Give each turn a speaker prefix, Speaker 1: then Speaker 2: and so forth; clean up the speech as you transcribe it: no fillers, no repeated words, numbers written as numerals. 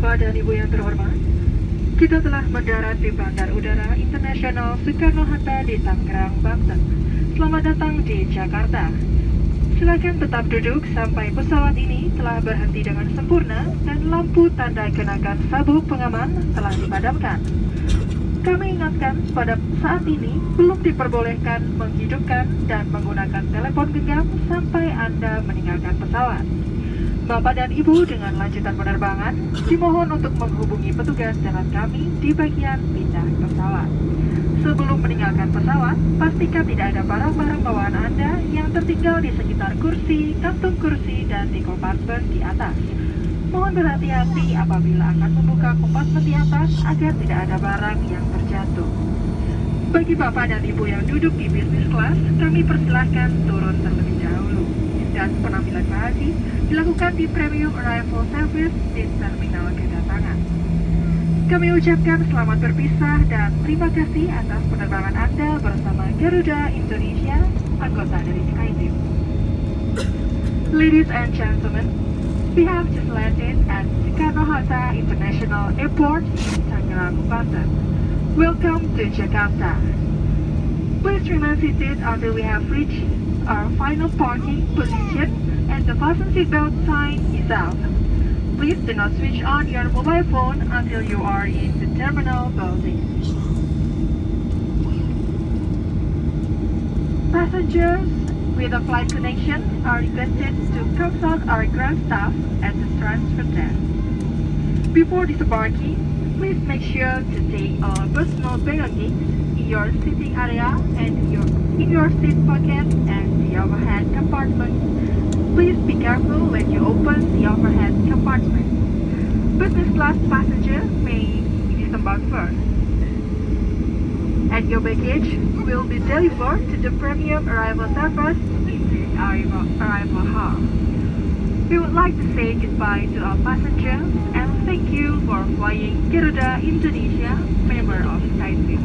Speaker 1: Bapak dan Ibu yang terhormat, kita telah mendarat di Bandar Udara Internasional Soekarno-Hatta di Tangerang, Banten. Selamat datang di Jakarta. Silakan tetap duduk sampai pesawat ini telah berhenti dengan sempurna dan lampu tanda kenakan sabuk pengaman telah dipadamkan. Kami ingatkan pada saat ini belum diperbolehkan menghidupkan dan menggunakan telepon genggam sampai Anda meninggalkan pesawat. Bapak dan Ibu dengan lanjutan penerbangan dimohon untuk menghubungi petugas jalan kami di bagian pindah pesawat. Sebelum meninggalkan pesawat, pastikan tidak ada barang-barang bawaan Anda yang tertinggal di sekitar kursi, kantung kursi, dan di kompartemen di atas. Mohon berhati-hati apabila akan membuka kompartemen di atas agar tidak ada barang yang terjatuh. Bagi Bapak dan Ibu yang duduk di business class, kami persilahkan turun terlebih dahulu. Dan penampilan bagasi dilakukan di Premium Arrival Service di terminal kedatangan. Kami ucapkan selamat berpisah dan terima kasih atas penerbangan Anda bersama Garuda Indonesia, anggota dari SkyTeam. Ladies and gentlemen, we have just landed at Soekarno-Hatta International Airport in Tangerang, Banten. Welcome to Jakarta. Please remain seated until we have reached our final parking position and the fasten seatbelt sign is out. Please do not switch on your mobile phone until you are in the terminal building. Passengers with a flight connection are requested to consult our ground staff at the transfer desk. Before disembarking, please make sure to take all personal belongings in your sitting area and in your seat pocket and the overhead compartment. Please be careful when you open the overhead compartment. Business class passengers may disembark first, and your baggage will be delivered to the premium arrival service in the arrival hall. We would like to say goodbye to our passengers and thank you for flying Garuda Indonesia, member of SkyTeam.